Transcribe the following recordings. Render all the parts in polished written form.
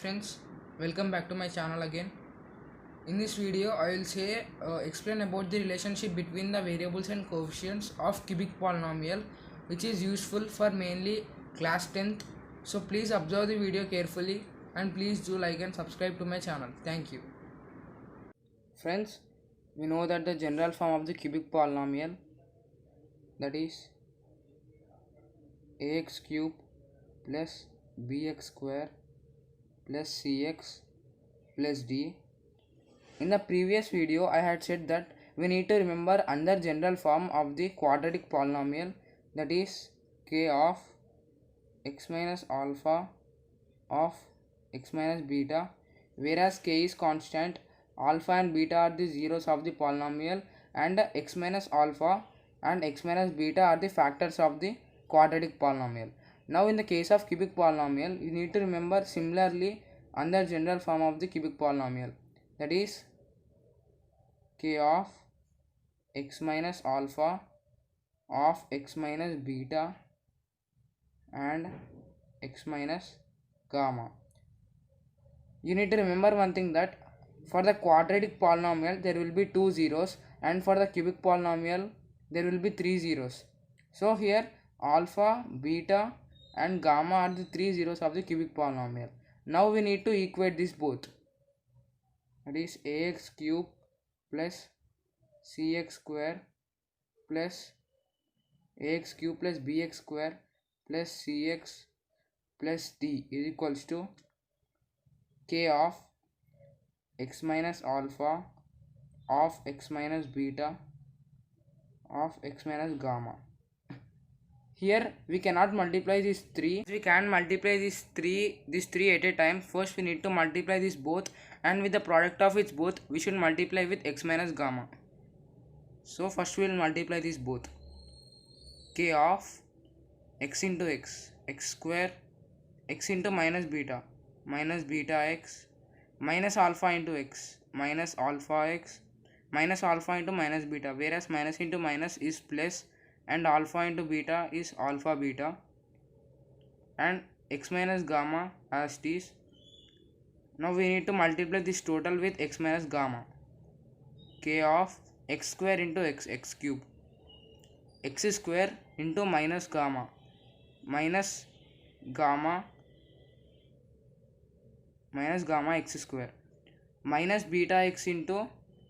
friends, welcome back to my channel again. In this video I will explain about the relationship between the variables and coefficients of cubic polynomial, which is useful for mainly class 10th. So please observe the video carefully and please do like and subscribe to my channel. Thank you. Friends, we know that the general form of the cubic polynomial, that is ax cube plus bx square plus cx plus d. In the previous video I had said that we need to remember another general form of the quadratic polynomial, that is k of x minus alpha of x minus beta, whereas k is constant, alpha and beta are the zeros of the polynomial, and x minus alpha and x minus beta are the factors of the quadratic polynomial. Now in the case of cubic polynomial, you need to remember similarly another general form of the cubic polynomial, that is k of x minus alpha of x minus beta and x minus gamma. You need to remember one thing, that for the quadratic polynomial there will be two zeros, and for the cubic polynomial there will be three zeros. So here alpha, beta and gamma are the three zeros of the cubic polynomial. Now we need to equate this both, that is ax cube plus cx square plus ax cube plus bx square plus cx plus d is equals to k of x minus alpha of x minus beta of x minus gamma. Here we cannot multiply these three. We can multiply these three at a time. First we need to multiply these both, and with the product of its both we should multiply with x minus gamma. So first we will multiply these both. K of x into x, x square, x into minus beta x, minus alpha into x, minus alpha x, minus alpha into minus beta, whereas minus into minus is plus and alpha into beta is alpha beta, and x minus gamma as it is. Now we need to multiply this total with x minus gamma. K of x square into x, x cube, x square into minus gamma x square, minus beta x into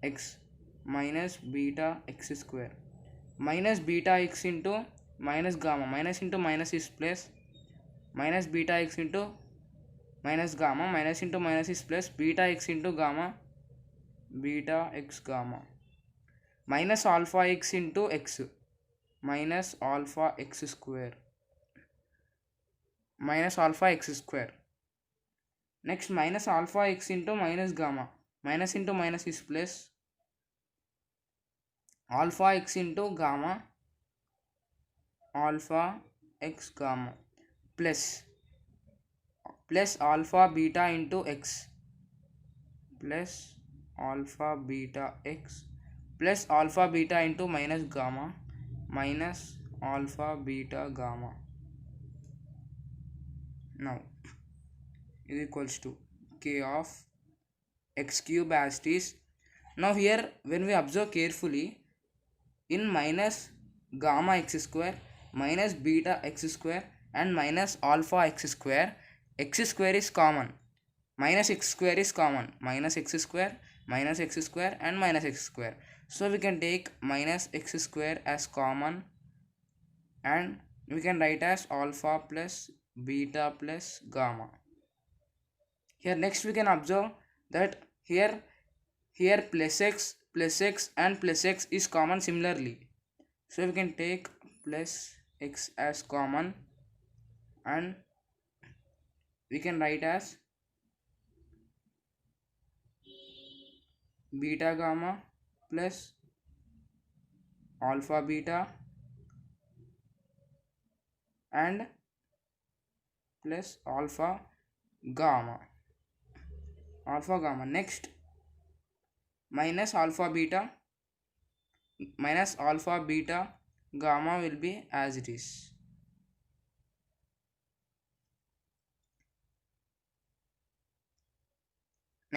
x, minus beta x square, minus beta x into minus gamma, minus into minus is plus, minus beta x into minus gamma, minus into minus is plus, beta x into gamma, beta x gamma, minus alpha x into x, minus alpha x square, minus alpha x square. Next minus alpha x into minus gamma, minus into minus is plus, alpha x into gamma, alpha x gamma, plus alpha beta into x, plus alpha beta x, plus alpha beta into minus gamma, minus alpha beta gamma. Now is equals to k of x cube as it is. Now here when we observe carefully, in minus gamma x square, minus beta x square and minus alpha x square is common, minus x square is common, minus x square and minus x square. So we can take minus x square as common, and we can write as alpha plus beta plus gamma. Here next we can observe that here plus x and plus x is common similarly. So we can take plus x as common, and we can write as beta gamma plus alpha beta and plus alpha gamma. Next minus alpha beta gamma will be as it is.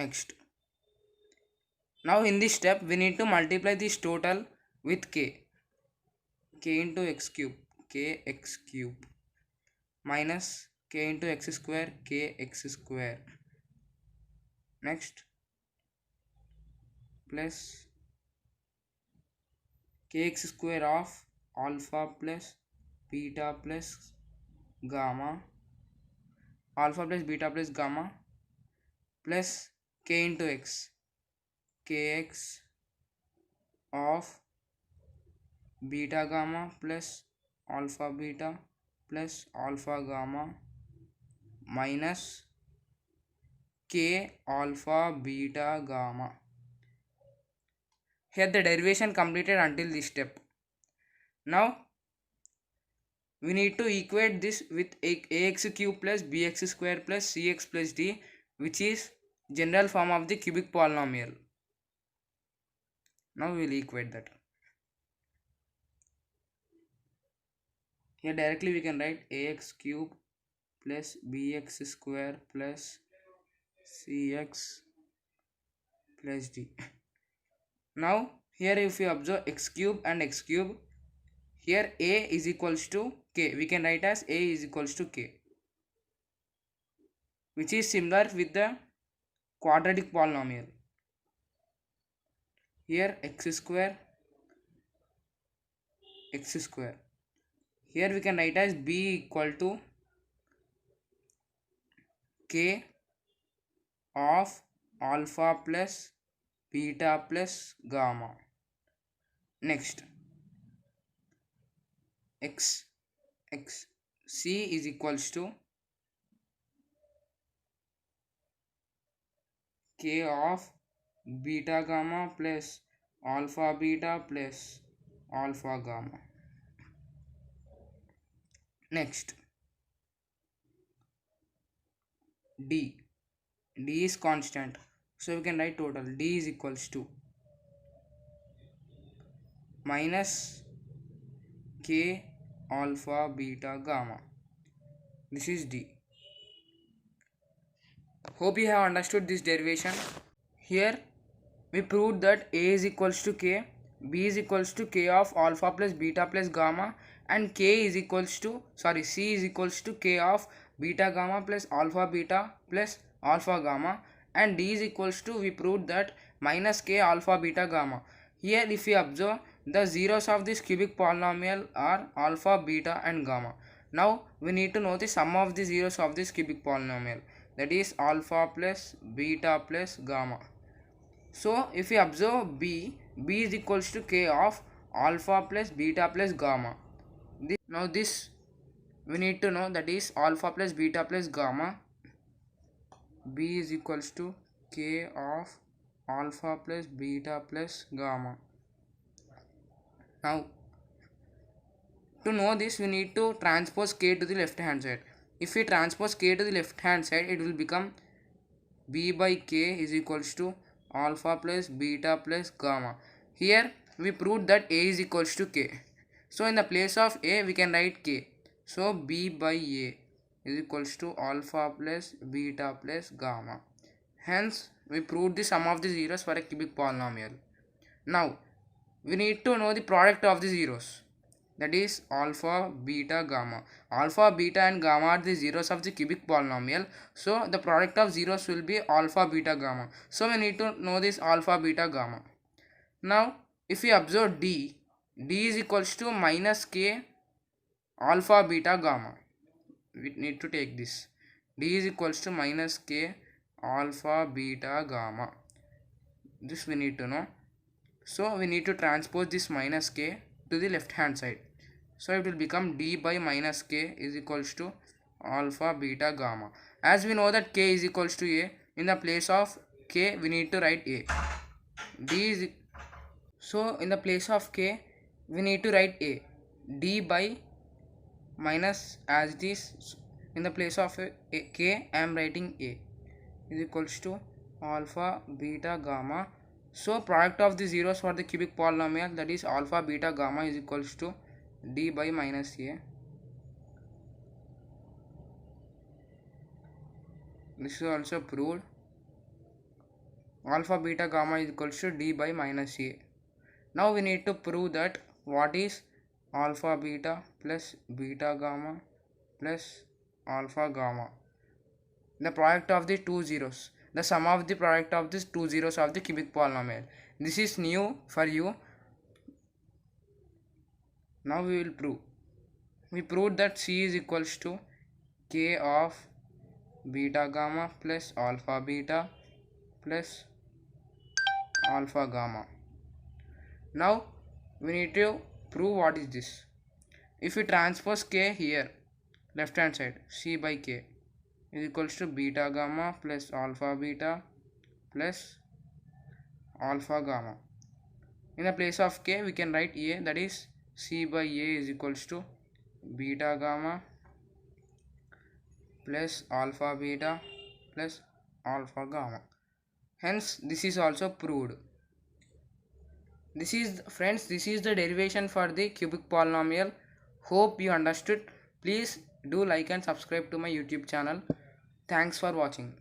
Next, now in this step we need to multiply this total with k into x cube, kx cube minus k into x square, kx square. Next, plus kx square of alpha plus beta plus gamma, alpha plus beta plus gamma, plus k into x, kx of beta gamma plus alpha beta plus alpha gamma minus k alpha beta gamma. Here the derivation completed until this step. Now we need to equate this with ax cube plus bx square plus cx plus d, which is general form of the cubic polynomial. Now we will equate that. Here directly we can write ax cube plus bx square plus cx plus d. Now here if we observe x cube and x cube, here a is equals to k. We can write as a is equals to k, which is similar with the quadratic polynomial. Here x square, x square. Here we can write as b equal to k of alpha plus beta plus gamma. Next, x c is equals to k of beta gamma plus alpha beta plus alpha gamma. Next, d is constant, so we can write total d is equals to minus k alpha beta gamma. This is d. Hope you have understood this derivation. Here we proved that a is equals to k, b is equals to k of alpha plus beta plus gamma, and c is equals to k of beta gamma plus alpha beta plus alpha gamma, and d is equals to, we proved that, minus k alpha beta gamma. Here if we observe, the zeros of this cubic polynomial are alpha, beta and gamma. Now we need to know the sum of the zeros of this cubic polynomial, that is alpha plus beta plus gamma. So if we observe b is equals to k of alpha plus beta plus gamma. Now this we need to know, that is alpha plus beta plus gamma. B is equals to k of alpha plus beta plus gamma. Now to know this, we need to transpose k to the left hand side. If we transpose k to the left hand side, it will become b by k is equals to alpha plus beta plus gamma. Here we proved that a is equals to k. So in the place of a we can write k. So b by a is equals to alpha plus beta plus gamma. Hence we proved the sum of the zeros for a cubic polynomial. Now we need to know the product of the zeros, that is alpha, beta, gamma. Alpha, beta and gamma are the zeros of the cubic polynomial. So the product of zeros will be alpha, beta, gamma. So we need to know this alpha, beta, gamma. Now if we observe d is equals to minus k alpha, beta, gamma. We need to take this. D is equals to minus k alpha, beta, gamma. This we need to know. So we need to transpose this minus k to the left hand side. So it will become d by minus k is equals to alpha, beta, gamma. As we know that k is equals to a, in the place of k we need to write a. So in the place of k we need to write a. D by minus, as it is in the place of k I am writing a, is equals to alpha, beta, gamma. So product of the zeros for the cubic polynomial, that is alpha, beta, gamma, is equals to d by minus a. This is also proved. alpha beta gamma is equals to d by minus a. Now we need to prove that what is alpha beta plus beta gamma plus alpha gamma. The product of the two zeros. The sum of the product of these two zeros of the cubic polynomial. This is new for you. Now we will prove. We proved that C is equals to K of beta gamma plus alpha beta plus alpha gamma. Now we need to prove what is this. If we transpose K here, left hand side, C by K is equals to beta gamma plus alpha beta plus alpha gamma. In the place of K we can write A, that is C by A is equals to beta gamma plus alpha beta plus alpha gamma. Hence this is also proved. This is, friends, this is the derivation for the cubic polynomial. Hope you understood. Please do like and subscribe to my YouTube channel. Thanks for watching.